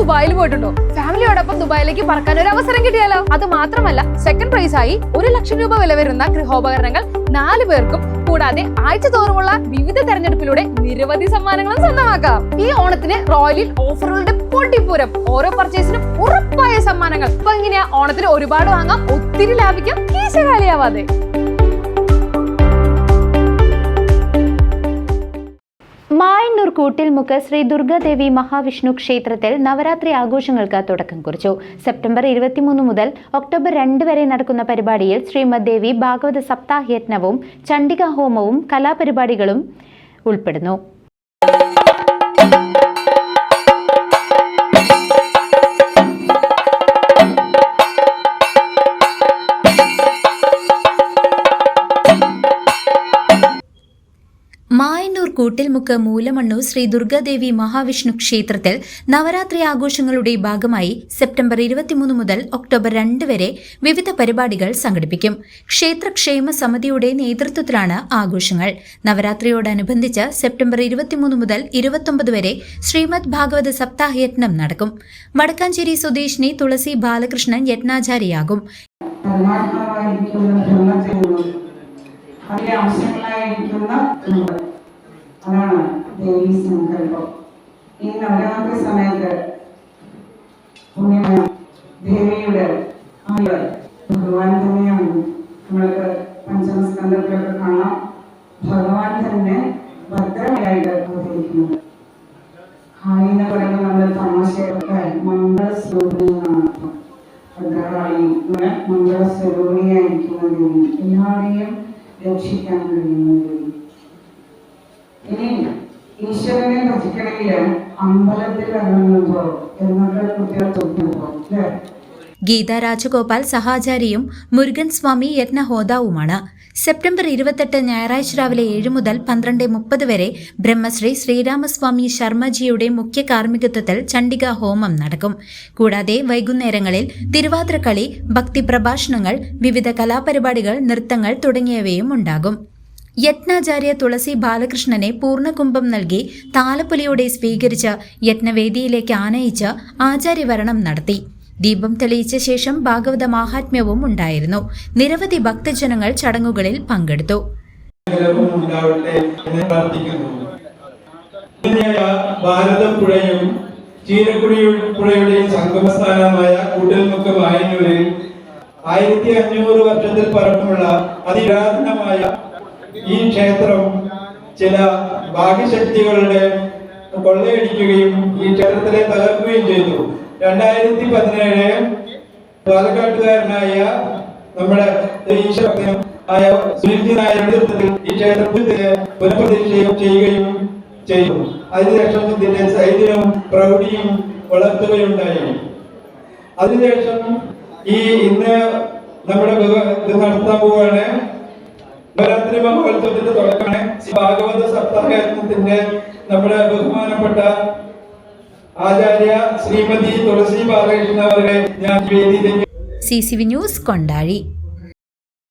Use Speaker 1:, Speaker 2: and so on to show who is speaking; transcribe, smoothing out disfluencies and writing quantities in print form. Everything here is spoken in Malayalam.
Speaker 1: ദുബായിൽ പോയിട്ടുണ്ടോ? ഫാമിലിയോടൊപ്പം ദുബായിലേക്ക് പറക്കാൻ ഒരു അവസരം കിട്ടിയാലോ? അത് മാത്രമല്ല, സെക്കൻഡ് പ്രൈസ് ആയി 1 ലക്ഷം രൂപ വില വരുന്ന ഗൃഹോപകരണങ്ങൾ 4 പേർക്കും, കൂടാതെ ആഴ്ച തോറുമുള്ള വിവിധ തെരഞ്ഞെടുപ്പിലൂടെ നിരവധി സമ്മാനങ്ങളും സ്വന്തമാക്കാം. ഈ ഓണത്തിന് റോയലിൽ ഓഫറുകളുടെ പൊട്ടിപ്പൂരം. ഓരോ പർച്ചേസിനും ഉറപ്പായ സമ്മാനങ്ങൾ. അപ്പൊ എങ്ങനെയാ ഓണത്തിന് ഒരുപാട് വാങ്ങാം, ഒത്തിരി ലാഭിക്കാം, കീശ കാലിയാവാതെ.
Speaker 2: മായന്നൂർ കൂട്ടിൽമുക്ക് ശ്രീ ദുർഗാദേവി മഹാവിഷ്ണു ക്ഷേത്രത്തിൽ നവരാത്രി ആഘോഷങ്ങൾക്ക് തുടക്കം കുറിച്ചു. സെപ്റ്റംബർ 23 മുതൽ ഒക്ടോബർ 2 വരെ നടക്കുന്ന പരിപാടിയിൽ ശ്രീമദ് ദേവി ഭാഗവത സപ്താഹയജ്ഞവും ചണ്ഡികാ ഹോമവും കലാപരിപാടികളും ഉൾപ്പെടുന്നു. മായന്നൂർ കൂട്ടിൽമുക്ക് മൂലമണ്ണൂർ ശ്രീ ദുർഗാദേവി മഹാവിഷ്ണു ക്ഷേത്രത്തിൽ നവരാത്രി ആഘോഷങ്ങളുടെ ഭാഗമായി സെപ്റ്റംബർ 23 മുതൽ ഒക്ടോബർ 2 വരെ വിവിധ പരിപാടികൾ സംഘടിപ്പിക്കും. ക്ഷേത്രക്ഷേമ സമിതിയുടെ നേതൃത്വത്തിലാണ് ആഘോഷങ്ങൾ. നവരാത്രിയോടനുബന്ധിച്ച് സെപ്റ്റംബർ 23 മുതൽ 29 വരെ ശ്രീമദ് ഭാഗവത സപ്താഹയജ്ഞം നടക്കും. വടക്കാഞ്ചേരി സ്വദേശിനി തുളസി ബാലകൃഷ്ണൻ യജ്ഞാചാരിയാകും.
Speaker 3: അതാണ് ദേവീ സങ്കല്പം. ഈ നവരാത്രി സമയത്ത് പുണ്യമായ ദേവിയുടെ ഭഗവാൻ തന്നെയാണ്. നമ്മൾക്ക് പഞ്ചമസ്കന്ധത്തിലൊക്കെ കാണാം, ഭഗവാൻ തന്നെ ഭദ്രമായിട്ട് അവതരിക്കുന്നത്. ഹായി എന്ന് പറയുമ്പോൾ നമ്മൾ തമാശയൊക്കെ മംഗളസ്വരൂപിണിയാണ് അർത്ഥം. ഭദ്രകാളി മംഗളസ്വരൂപിണിയായിരിക്കുന്ന ദേവി, എല്ലാവരെയും രക്ഷിക്കാൻ കഴിയുന്ന ദേവി. ഇനി ഈശ്വരനെ ഭജിക്കണമെങ്കിൽ അമ്പലത്തിൽ ഇറങ്ങുമ്പോൾ എന്നൊക്കെ കുട്ടികൾ ചോദിക്കുമ്പോൾ അല്ലേ?
Speaker 2: ഗീത രാജഗോപാൽ സഹാചാരിയും മുരുകൻ സ്വാമി യജ്ഞഹോതാവുമാണ്. സെപ്റ്റംബർ 28 ഞായറാഴ്ച രാവിലെ 7 മുതൽ 12:30 വരെ ബ്രഹ്മശ്രീ ശ്രീരാമസ്വാമി ശർമ്മജിയുടെ മുഖ്യ കാർമ്മികത്വത്തിൽ ചണ്ഡികാ ഹോമം നടക്കും. കൂടാതെ വൈകുന്നേരങ്ങളിൽ തിരുവാതിരക്കളി, ഭക്തി പ്രഭാഷണങ്ങൾ, വിവിധ കലാപരിപാടികൾ, നൃത്തങ്ങൾ തുടങ്ങിയവയും ഉണ്ടാകും. യജ്ഞാചാര്യ തുളസി ബാലകൃഷ്ണനെ പൂർണ്ണകുംഭം നൽകി താലപ്പൊലിയോടെ സ്വീകരിച്ച് യജ്ഞവേദിയിലേക്ക് ആനയിച്ച് ആചാര്യവരണം നടത്തി. ദീപം തെളിയിച്ച ശേഷം ഭാഗവത മാഹാത്മ്യവും ഉണ്ടായിരുന്നു. നിരവധി ഭക്തജനങ്ങൾ ചടങ്ങുകളിൽ പങ്കെടുത്തു.
Speaker 4: ഭാരതപ്പുഴയും ചീരക്കുടിയുടെയും സംഗമസ്ഥാനമായ കൂട്ടിൽമുക്ക് മായന്നൂരിൽ 1500 വർഷത്തിൽ പഴക്കമുള്ള അതിപുരാതനമായ ഈ ക്ഷേത്രം ചില ഭാഗ്യശക്തികളുടെ കൊള്ളയടിക്കുകയും ഈ ക്ഷേത്രത്തിലെ തകർക്കുകയും ചെയ്തു. 2017 പാലക്കാട്ടുകാരനായ നമ്മുടെ ഈശ്വരനും ആയ സുനിൽജി നായരുടെ നേതൃത്വത്തിൽ ഈ ക്ഷേത്രത്തിൽ പുനഃപ്രതിഷ്ഠ ചെയ്യുകയും ചെയ്തു. അതിനുശേഷം ഇതിന്റെ ചൈതന്യവും പ്രൗഢിയും വളർത്തുകയുണ്ടായി. അതിനുശേഷം ഇന്ന് നമ്മുടെ ഇത് നടത്താൻ പോവുകയാണ്. നവരാത്രി മഹോത്സവത്തിന്റെ തുടക്കമാണ്. ഭാഗവത സപ്താഹയജ്ഞത്തിന്റെ നമ്മുടെ ബഹുമാനപ്പെട്ട ആചാര്യ ശ്രീമതി തുളസി ബാലകൃഷ്ണൻ അവരെ ഞാൻ വേദിയിലേക്ക്.
Speaker 2: CCV news Kondazhy.